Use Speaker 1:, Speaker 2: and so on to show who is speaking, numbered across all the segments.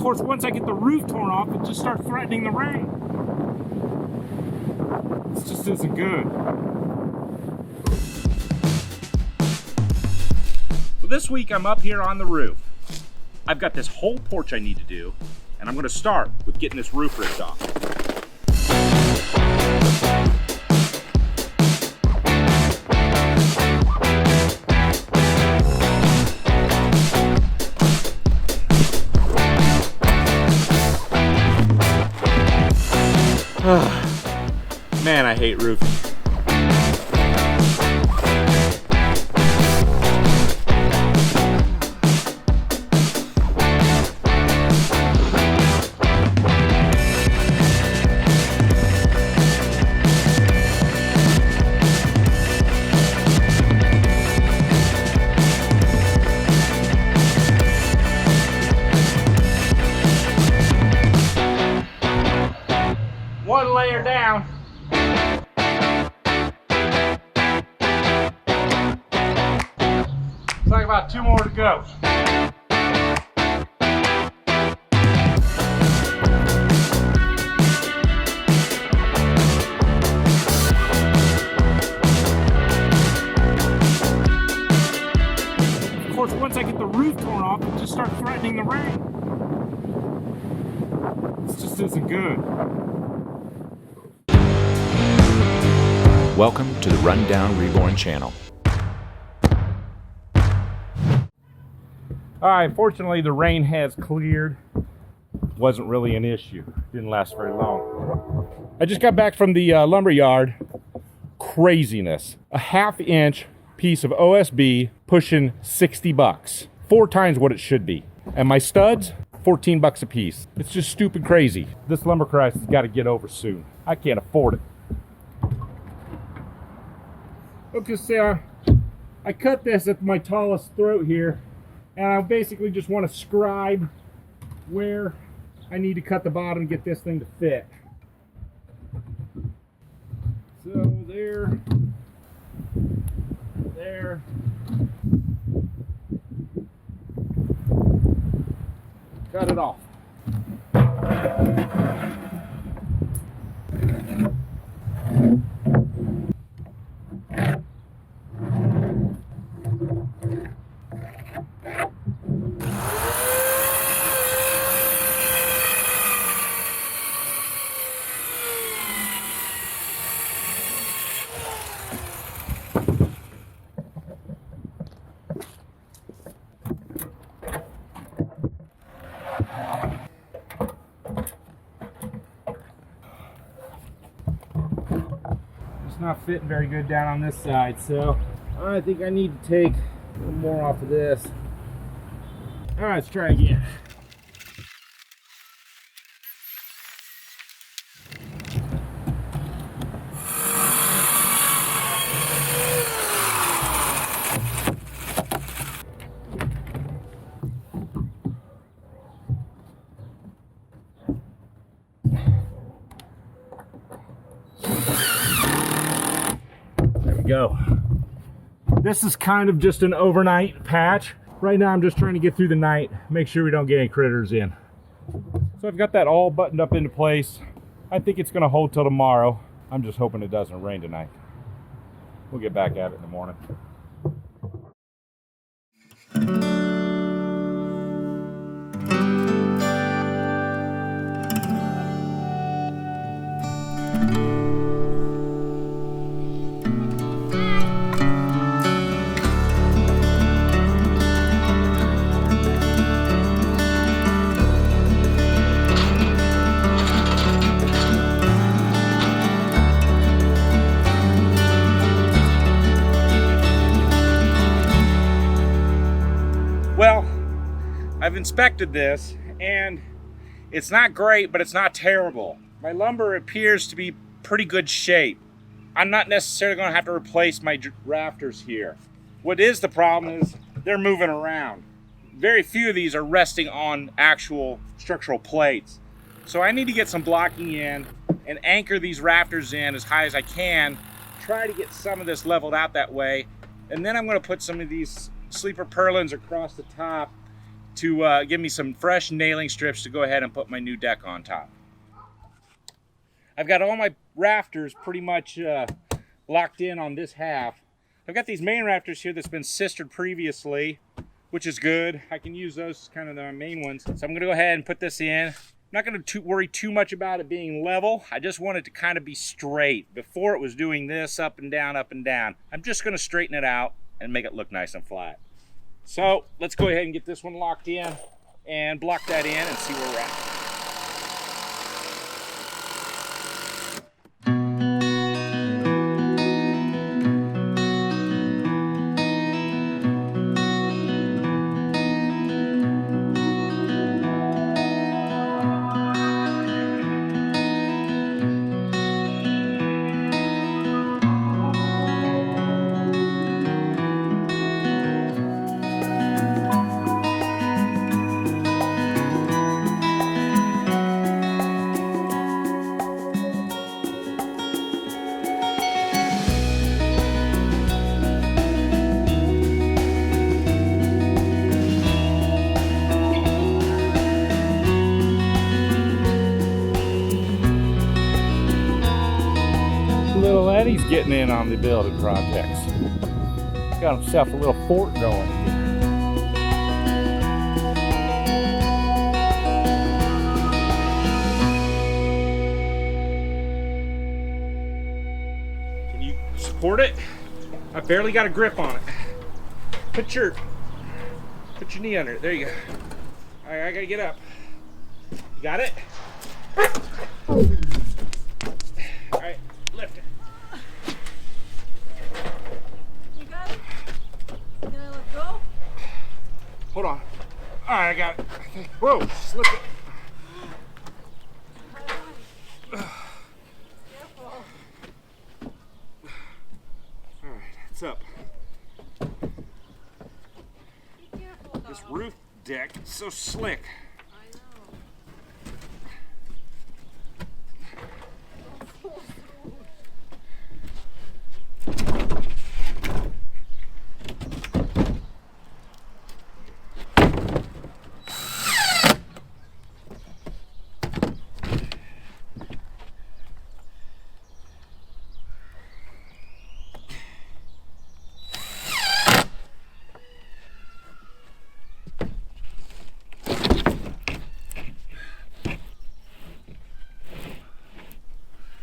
Speaker 1: course, once I get the roof torn off, it just starts threatening the rain. This just isn't good. Well, this week I'm up here on the roof. I've got this whole porch I need to do, and I'm going to start with getting this roof ripped off. Man, I hate roofing. One layer down. It's like about 2 more to go. Of course, once I get the roof torn off, it just starts threatening the rain. This just isn't good.
Speaker 2: Welcome to the Rundown Reborn channel.
Speaker 1: Alright, fortunately the rain has cleared. Wasn't really an issue. Didn't last very long. I just got back from the lumber yard. Craziness. A 1/2 inch piece of OSB pushing 60 bucks. 4 times what it should be. And my studs, 14 bucks a piece. It's just stupid crazy. This lumber crisis has got to get over soon. I can't afford it. Okay, so I cut this at my tallest throat here, and I basically just want to scribe where I need to cut the bottom and get this thing to fit. So there, cut it off. Not fitting very good down on this side, so I think I need to take a little more off of this. All right, let's try again. Go. This is kind of just an overnight patch. Right now I'm just trying to get through the night, make sure we don't get any critters in. So I've got that all buttoned up into place. I think it's going to hold till tomorrow. I'm just hoping it doesn't rain tonight. We'll get back at it in the morning. Well, I've inspected this and it's not great, but it's not terrible. My lumber appears to be pretty good shape. I'm not necessarily going to have to replace my rafters here. What is the problem is they're moving around. Very few of these are resting on actual structural plates. So I need to get some blocking in and anchor these rafters in as high as I can, try to get some of this leveled out that way, and then I'm going to put some of these sleeper purlins across the top to give me some fresh nailing strips to go ahead and put my new deck on top. I've got all my rafters pretty much locked in on this half. I've got these main rafters here that's been sistered previously, which is good. I can use those as kind of the main ones. So I'm going to go ahead and put this in. I'm not going to worry too much about it being level. I just want it to kind of be straight. Before it was doing this up and down, up and down. I'm just going to straighten it out and make it look nice and flat. So let's go ahead and get this one locked in and block that in and see where we're at. Little Eddie's getting in on the building projects. Got himself a little fort going. Can you support it? I barely got a grip on it. Put your knee under it. There you go. All right, I gotta get up. You got it? All right, lift it. Hold on. All right, I got it. Whoa, slip it.
Speaker 3: Careful.
Speaker 1: All right, it's up.
Speaker 3: Be careful, dog.
Speaker 1: This roof deck is so slick.
Speaker 3: I know.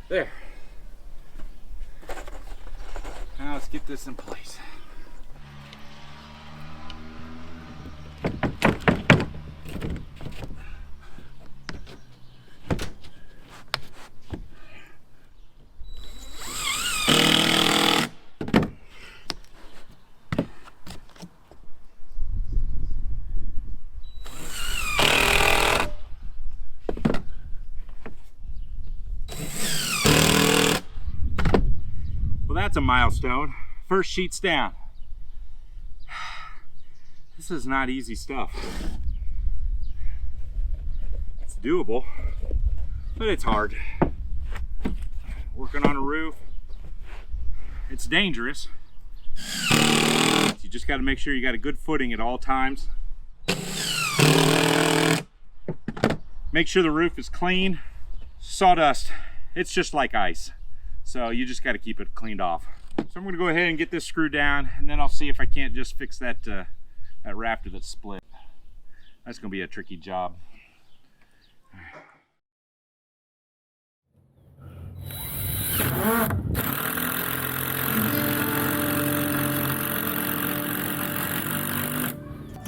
Speaker 1: There. Now let's get this in place. That's a milestone. First sheet's down. This is not easy stuff. It's doable, but it's hard. Working on a roof, it's dangerous. You just got to make sure you got a good footing at all times. Make sure the roof is clean. Sawdust, it's just like ice. So you just got to keep it cleaned off. So I'm going to go ahead and get this screwed down, and then I'll see if I can't just fix that that rafter that's split. That's going to be a tricky job.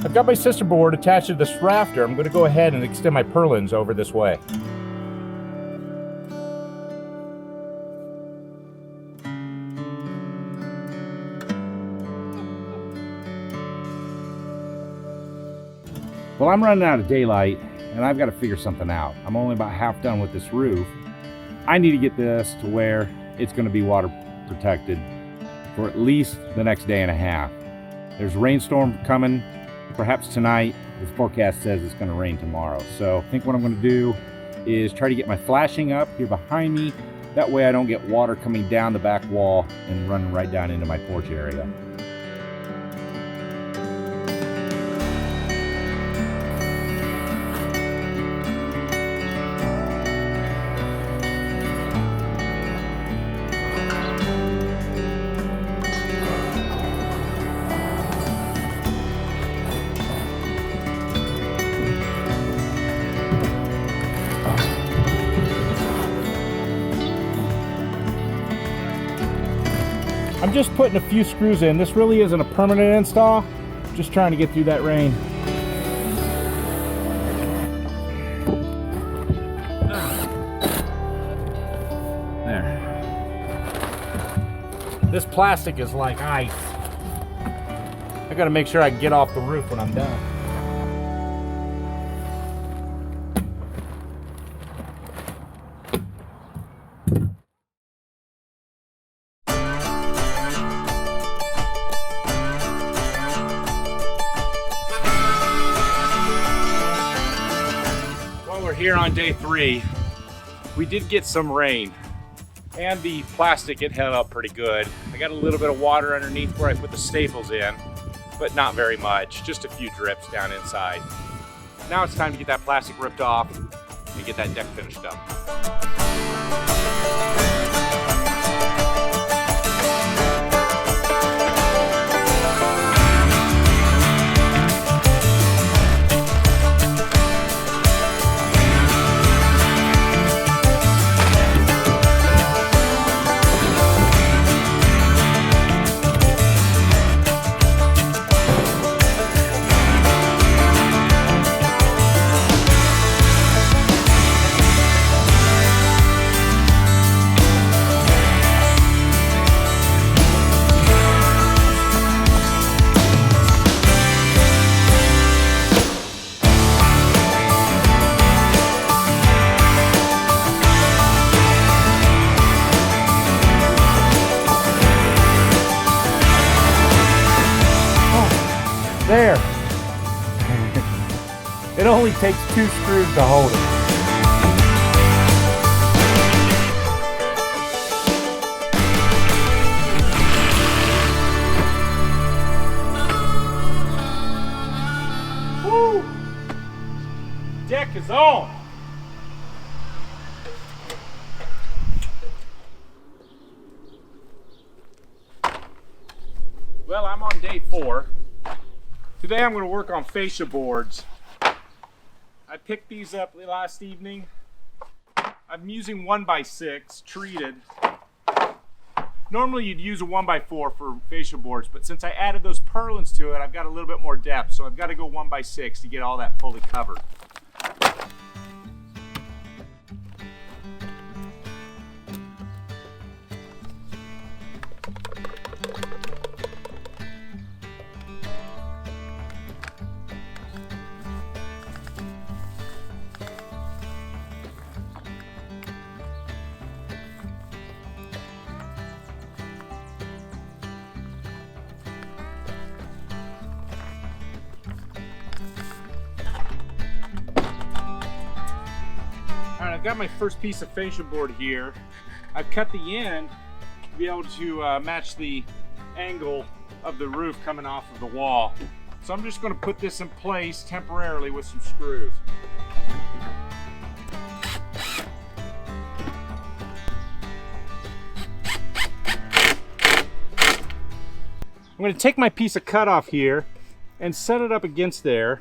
Speaker 1: I've got my sister board attached to this rafter. I'm going to go ahead and extend my purlins over this way. Well, I'm running out of daylight and I've got to figure something out. I'm only about half done with this roof. I need to get this to where it's going to be water protected for at least the next day and a half. There's a rainstorm coming, perhaps tonight. The forecast says it's going to rain tomorrow. So I think what I'm going to do is try to get my flashing up here behind me. That way I don't get water coming down the back wall and running right down into my porch area. I'm just putting a few screws in. This really isn't a permanent install. Just trying to get through that rain. There. This plastic is like ice. I gotta make sure I can get off the roof when I'm done. Well, we're here on day 3. We did get some rain. And the plastic, it held up pretty good. I got a little bit of water underneath where I put the staples in, but not very much, just a few drips down inside. Now it's time to get that plastic ripped off and get that deck finished up. There. It only takes 2 screws to hold it. Woo! Deck is on. Well, I'm on day 4. Today I'm going to work on fascia boards. I picked these up last evening. I'm using 1x6 treated. Normally you'd use a 1x4 for fascia boards, but since I added those purlins to it, I've got a little bit more depth, so I've got to go 1x6 to get all that fully covered. I've got my first piece of fascia board here. I've cut the end to be able to match the angle of the roof coming off of the wall. So I'm just going to put this in place temporarily with some screws. I'm going to take my piece of cut off here and set it up against there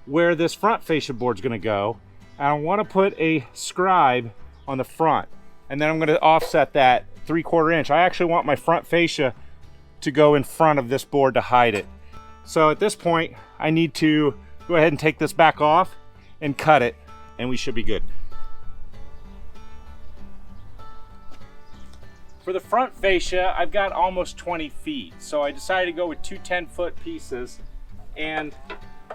Speaker 1: where this front fascia board is going to go. I want to put a scribe on the front, and then I'm going to offset that 3/4 inch. I actually want my front fascia to go in front of this board to hide it. So at this point, I need to go ahead and take this back off and cut it, and we should be good. For the front fascia, I've got almost 20 feet, so I decided to go with 2 10-foot pieces, and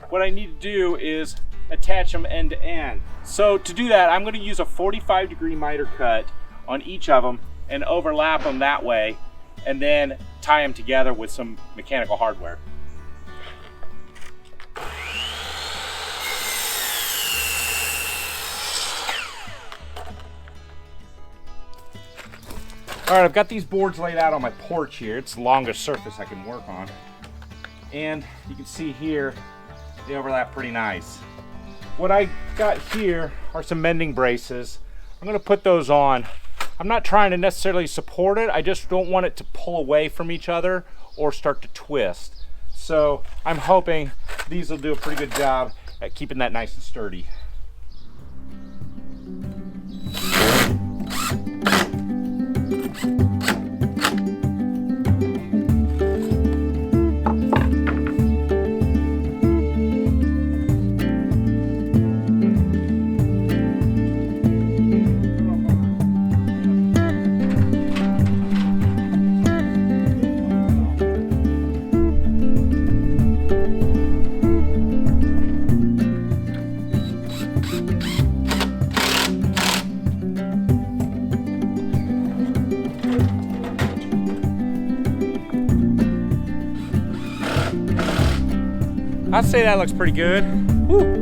Speaker 1: what I need to do is attach them end to end. So to do that, I'm going to use a 45-degree miter cut on each of them and overlap them that way, and then tie them together with some mechanical hardware. All right, I've got these boards laid out on my porch here. It's the longest surface I can work on. And you can see here, they overlap pretty nice. What I got here are some mending braces. I'm going to put those on. I'm not trying to necessarily support it. I just don't want it to pull away from each other or start to twist. So I'm hoping these will do a pretty good job at keeping that nice and sturdy. I'd say that looks pretty good. Woo.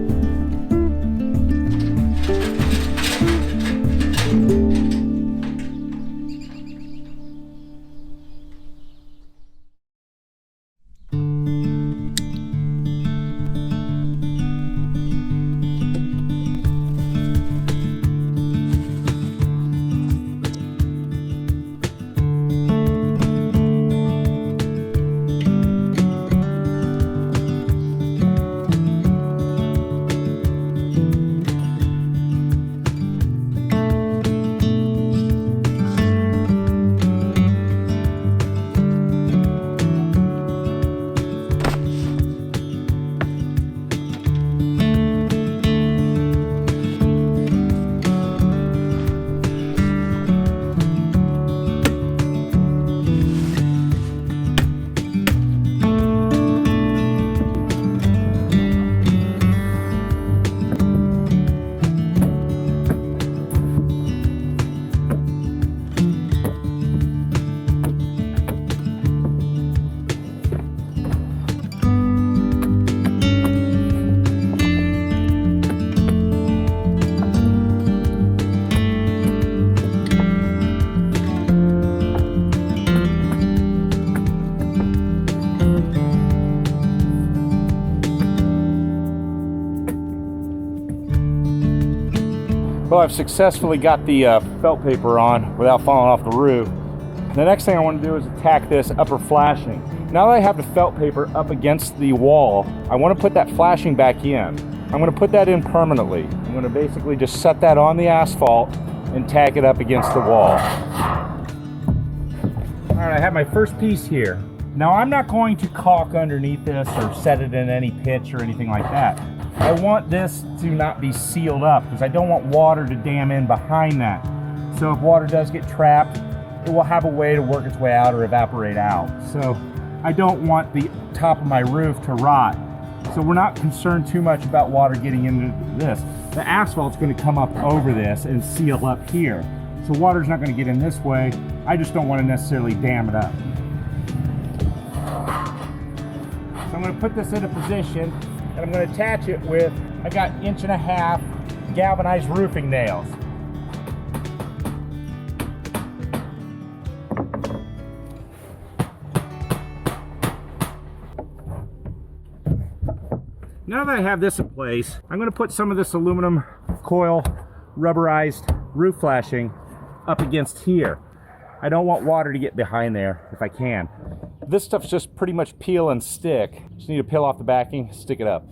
Speaker 1: Well, I've successfully got the felt paper on without falling off the roof. The next thing I want to do is attack this upper flashing. Now that I have the felt paper up against the wall, I want to put that flashing back in. I'm going to put that in permanently. I'm going to basically just set that on the asphalt and tack it up against the wall. All right, I have my first piece here. Now I'm not going to caulk underneath this or set it in any pitch or anything like that. I want this to not be sealed up because I don't want water to dam in behind that. So if water does get trapped, it will have a way to work its way out or evaporate out. So I don't want the top of my roof to rot. So we're not concerned too much about water getting into this. The asphalt's going to come up over this and seal up here. So water's not going to get in this way. I just don't want to necessarily dam it up. So I'm going to put this in a position and I'm going to attach it with, I got 1.5 inch galvanized roofing nails. Now that I have this in place, I'm going to put some of this aluminum coil rubberized roof flashing up against here. I don't want water to get behind there if I can. This stuff's just pretty much peel and stick. Just need to peel off the backing, stick it up.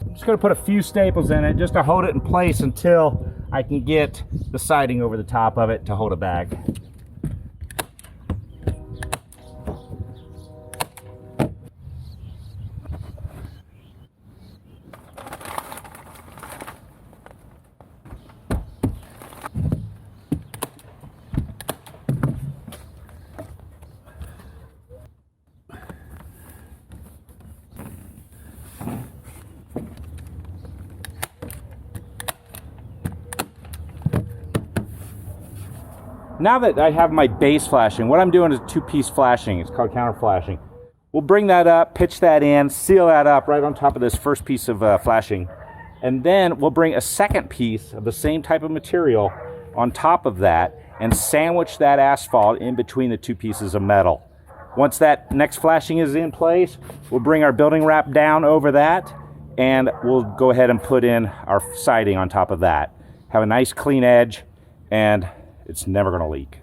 Speaker 1: I'm just going to put a few staples in it just to hold it in place until I can get the siding over the top of it to hold it back. Now that I have my base flashing, what I'm doing is a 2-piece flashing. It's called counter flashing. We'll bring that up, pitch that in, seal that up right on top of this first piece of flashing. And then we'll bring a second piece of the same type of material on top of that and sandwich that asphalt in between the 2 pieces of metal. Once that next flashing is in place, we'll bring our building wrap down over that and we'll go ahead and put in our siding on top of that. Have a nice clean edge and it's never going to leak.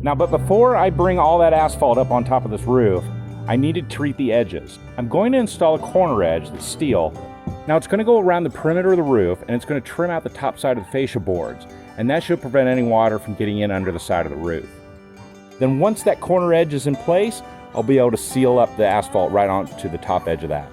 Speaker 1: Now, but before I bring all that asphalt up on top of this roof, I need to treat the edges. I'm going to install a corner edge that's steel. Now it's going to go around the perimeter of the roof and it's going to trim out the top side of the fascia boards, and that should prevent any water from getting in under the side of the roof. Then once that corner edge is in place, I'll be able to seal up the asphalt right onto the top edge of that.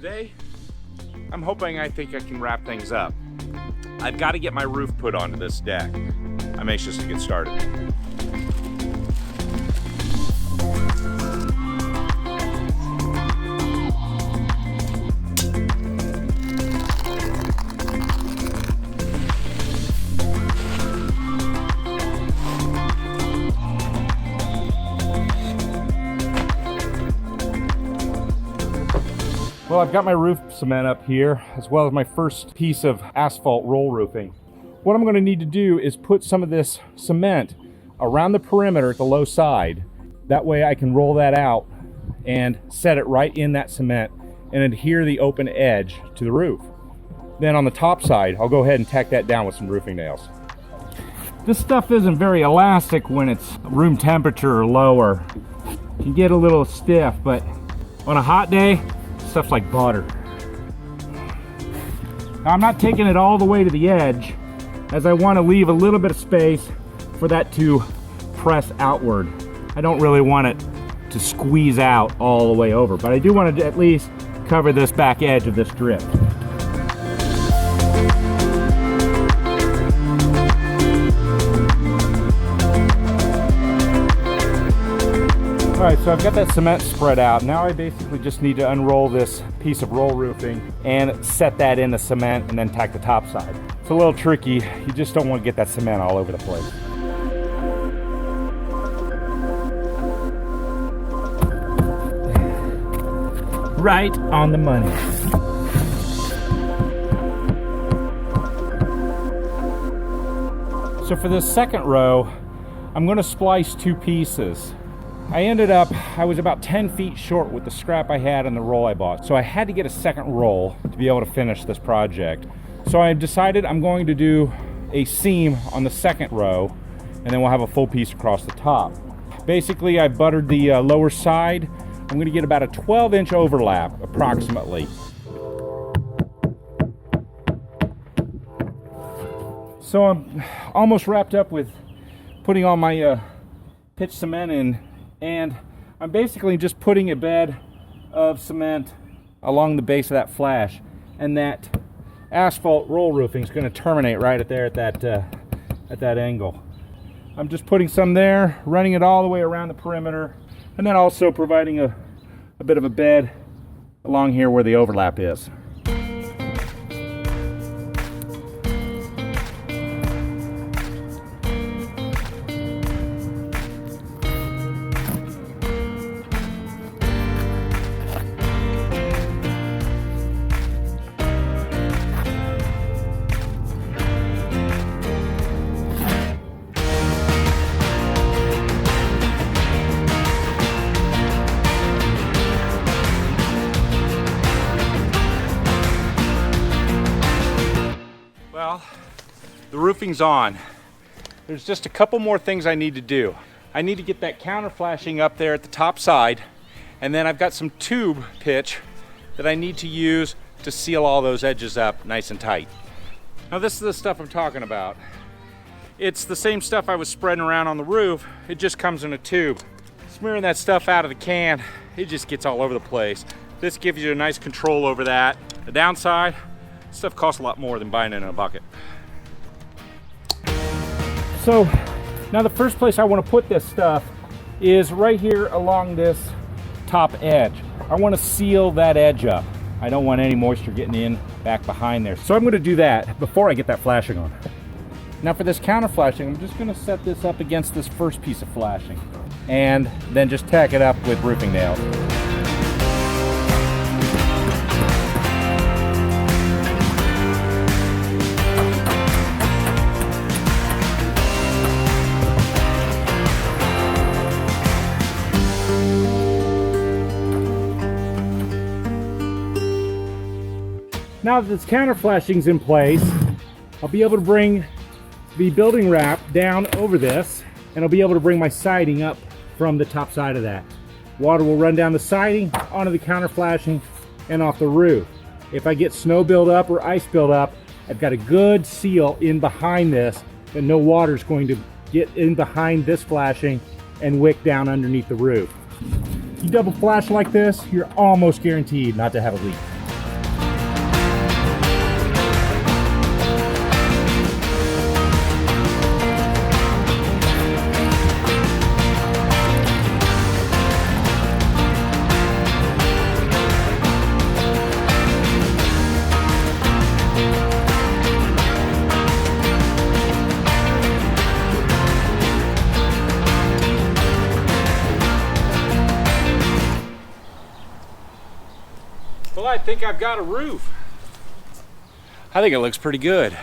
Speaker 1: Today, I'm hoping I think I can wrap things up. I've got to get my roof put onto this deck. I'm anxious to get started. Well, I've got my roof cement up here, as well as my first piece of asphalt roll roofing. What I'm going to need to do is put some of this cement around the perimeter at the low side. That way I can roll that out and set it right in that cement and adhere the open edge to the roof. Then on the top side, I'll go ahead and tack that down with some roofing nails. This stuff isn't very elastic when it's room temperature or lower. It can get a little stiff, but on a hot day, stuff's like butter. Now, I'm not taking it all the way to the edge, as I want to leave a little bit of space for that to press outward. I don't really want it to squeeze out all the way over, but I do want to at least cover this back edge of this drip. All right, so I've got that cement spread out. Now I basically just need to unroll this piece of roll roofing and set that in the cement and then tack the top side. It's a little tricky. You just don't want to get that cement all over the place. Right on the money. So for this second row, I'm going to splice two pieces. I was about 10 feet short with the scrap I had and the roll I bought. So I had to get a second roll to be able to finish this project. So I decided I'm going to do a seam on the second row, and then we'll have a full piece across the top. Basically, I buttered the lower side. I'm going to get about a 12-inch overlap, approximately. So I'm almost wrapped up with putting all my pitch cement in, and I'm basically just putting a bed of cement along the base of that flash, and that asphalt roll roofing is going to terminate right there at that angle. I'm just putting some there, running it all the way around the perimeter, and then also providing a bit of a bed along here where the overlap is. Well, the roofing's on. There's just a couple more things I need to do. I need to get that counter flashing up there at the top side, and then I've got some tube pitch that I need to use to seal all those edges up nice and tight. Now this is the stuff I'm talking about. It's the same stuff I was spreading around on the roof. It just comes in a tube. Smearing that stuff out of the can, it just gets all over the place. This gives you a nice control over that. The downside, stuff costs a lot more than buying it in a bucket. So now the first place I want to put this stuff is right here along this top edge. I want to seal that edge up. I don't want any moisture getting in back behind there. So I'm going to do that before I get that flashing on. Now for this counter flashing, I'm just going to set this up against this first piece of flashing and then just tack it up with roofing nails. Now that this counter flashing's in place, I'll be able to bring the building wrap down over this, and I'll be able to bring my siding up from the top side of that. Water will run down the siding, onto the counter flashing, and off the roof. If I get snow buildup or ice buildup, I've got a good seal in behind this, and no water's going to get in behind this flashing and wick down underneath the roof. You double flash like this, you're almost guaranteed not to have a leak. Well, I think I've got a roof. I think it looks pretty good.